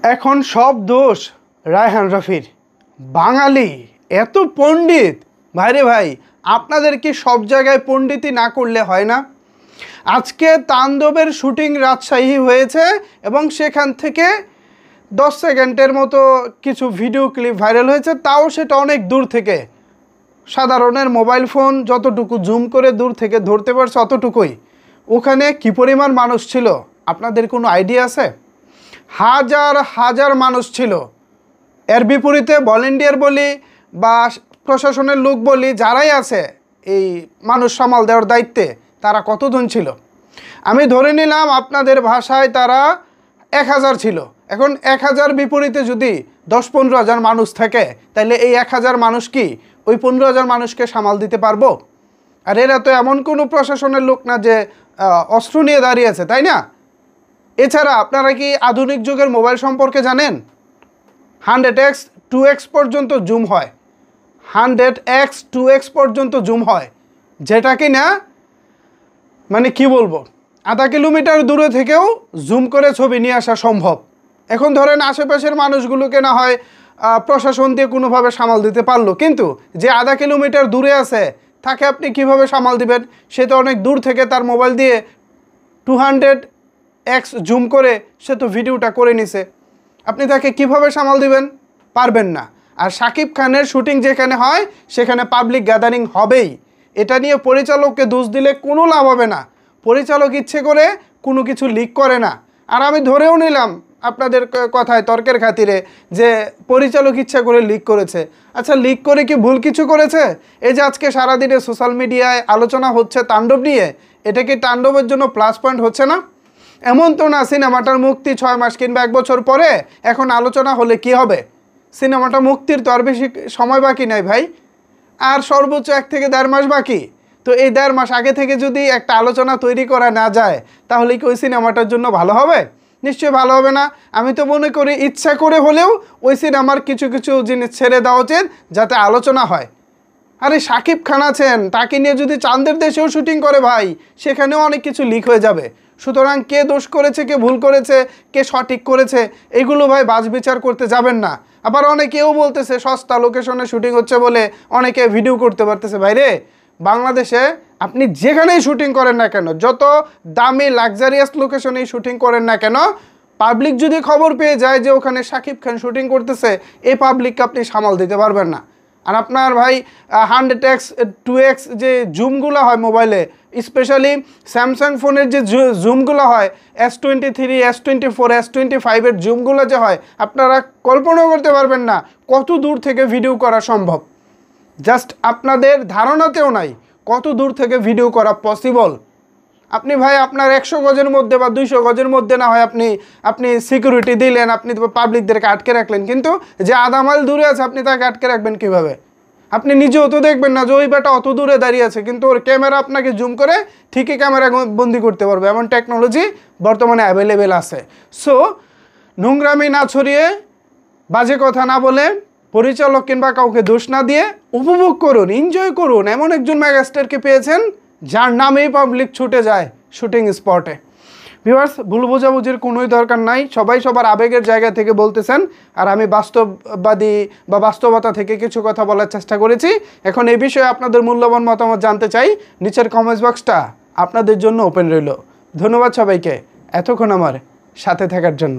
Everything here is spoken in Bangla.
এখন সব দোষ রায়হান রাফির। বাঙালি এত পণ্ডিত, ভাইরে ভাই, আপনাদের কি সব জায়গায় পণ্ডিতি না করলে হয় না? আজকে তাণ্ডবের শুটিং রাজশাহী হয়েছে এবং সেখান থেকে 10 সেকেন্ডের মতো কিছু ভিডিও ক্লিপ ভাইরাল হয়েছে, তাও সেটা অনেক দূর থেকে। সাধারণের মোবাইল ফোন যতটুকু জুম করে দূর থেকে ধরতে পারছে অতটুকুই। ওখানে কি পরিমাণ মানুষ ছিল আপনাদের কোনো আইডিয়া আছে? হাজার হাজার মানুষ ছিল। এর বিপরীতে ভলেন্টিয়ার বলি বা প্রশাসনের লোক বলি, যারাই আছে এই মানুষ সামাল দেওয়ার দায়িত্বে, তারা কতজন ছিল? আমি ধরে নিলাম আপনাদের ভাষায় তারা 1000 ছিল। এখন 1000 বিপরীতে যদি 10-15 হাজার মানুষ থাকে, তাহলে এই 1000 মানুষ কি ওই 15 হাজার মানুষকে সামাল দিতে পারবো? আর এরা তো এমন কোনো প্রশাসনের লোক না যে অস্ত্র নিয়ে দাঁড়িয়ে আছে, তাই না? এছাড়া আপনারা কি আধুনিক যুগের মোবাইল সম্পর্কে জানেন? 100x 2x পর্যন্ত জুম হয়। 100x 2x পর্যন্ত জুম হয়, যেটা কি না মানে কি বলবো, আধা কিলোমিটার দূরে থেকেও জুম করে ছবি নিয়ে আসা সম্ভব। এখন ধরেন আশেপাশের মানুষগুলোকে না হয় প্রশাসন দিয়ে কোনোভাবে সামাল দিতে পারলো, কিন্তু যে আধা কিলোমিটার দূরে আছে তাকে আপনি কিভাবে সামাল দিবেন? সে তো অনেক দূর থেকে তার মোবাইল দিয়ে 200x জুম করে সে তো ভিডিওটা করে নিছে। আপনি তাকে কিভাবে সামাল দিবেন? পারবেন না। আর শাকিব খানের শুটিং যেখানে হয় সেখানে পাবলিক গ্যাদারিং হবেই। এটা নিয়ে পরিচালককে দোষ দিলে কোনো লাভ হবে না। পরিচালক ইচ্ছে করে কোনো কিছু লিক করে না। আর আমি ধরেও নিলাম আপনাদের কথায় তর্কের খাতিরে যে পরিচালক ইচ্ছা করে লিক করেছে। আচ্ছা, লিক করে কি ভুল কিছু করেছে? এই যে আজকে সারাদিনে সোশ্যাল মিডিয়ায় আলোচনা হচ্ছে তাণ্ডব নিয়ে, এটা কি তাণ্ডবের জন্য প্লাস পয়েন্ট হচ্ছে না? এমন তো না সিনেমাটার মুক্তি 6 মাস কিংবা 1 বছর পরে এখন আলোচনা হলে কি হবে? সিনেমাটা মুক্তির তো আর বেশি সময় বাকি নাই ভাই, আর সর্বোচ্চ 1 থেকে 1.5 মাস বাকি। তো এই 1.5 মাস আগে থেকে যদি একটা আলোচনা তৈরি করা না যায়, তাহলে কি ওই সিনেমাটার জন্য ভালো হবে? নিশ্চয়ই ভালো হবে না। আমি তো মনে করি ইচ্ছা করে হলেও ওই সিনেমার কিছু কিছু জিনিস ছেড়ে দেওয়া উচিত, যাতে আলোচনা হয়। আরে শাকিব খান আছেন, তাকে নিয়ে যদি চাঁদের দেশেও শুটিং করে ভাই, সেখানেও অনেক কিছু লিক হয়ে যাবে। সুতরাং কে দোষ করেছে, কে ভুল করেছে, কে সঠিক করেছে, এগুলো ভাই বাজ বিচার করতে যাবেন না। আবার অনেকেও বলতেছে সস্তা লোকেশনে শুটিং হচ্ছে বলে অনেকে ভিডিও করতে পারতেছে। ভাইরে, বাংলাদেশে আপনি যেখানেই শুটিং করেন না কেন, যত দামি লাক্সারিয়াস লোকেশনেই শুটিং করেন না কেন, পাবলিক যদি খবর পেয়ে যায় যে ওখানে শাকিব খান শুটিং করতেছে, এই পাবলিককে আপনি সামাল দিতে পারবেন না। আর আপনার ভাই 100x 2x যে জুমগুলো হয় মোবাইলে, স্পেশালি স্যামসাং ফোনের যে জুমগুলো হয়, S23 S24 S25 এর জুমগুলো যে হয়, আপনারা কল্পনাও করতে পারবেন না কত দূর থেকে ভিডিও করা সম্ভব। জাস্ট আপনাদের ধারণাতেও নাই কত দূর থেকে ভিডিও করা পসিবল। আপনি ভাই আপনার 100 গজের মধ্যে বা 200 গজের মধ্যে না হয় আপনি সিকিউরিটি দিলেন, আপনি পাবলিকদেরকে আটকে রাখলেন, কিন্তু যে আধা মাইল দূরে আছে আপনি তাকে আটকে রাখবেন কীভাবে? আপনি নিজেও তো দেখবেন না যে ওই বেটা অত দূরে দাঁড়িয়ে আছে, কিন্তু ওর ক্যামেরা আপনাকে জুম করে ঠিকই ক্যামেরা বন্দি করতে পারবে। এমন টেকনোলজি বর্তমানে অ্যাভেলেবেল আছে। সো নোংরামি না ছড়িয়ে, বাজে কথা না বলে, পরিচালক কিংবা কাউকে দোষ না দিয়ে উপভোগ করুন, এনজয় করুন। এমন একজন মেগাস্টারকে পেয়েছেন যার নামেই পাবলিক ছুটে যায় শুটিং স্পটে। ভিউয়ার্স, ভুল বোঝাবুঝির কোনোই দরকার নাই। সবাই সবার আবেগের জায়গা থেকে বলতেছেন, আর আমি বাস্তববাদী বা বাস্তবতা থেকে কিছু কথা বলার চেষ্টা করেছি। এখন এই বিষয়ে আপনাদের মূল্যবান মতামত জানতে চাই। নিচের কমেন্টস বক্সটা আপনাদের জন্য ওপেন রইল। ধন্যবাদ সবাইকে এতক্ষণ আমার সাথে থাকার জন্য।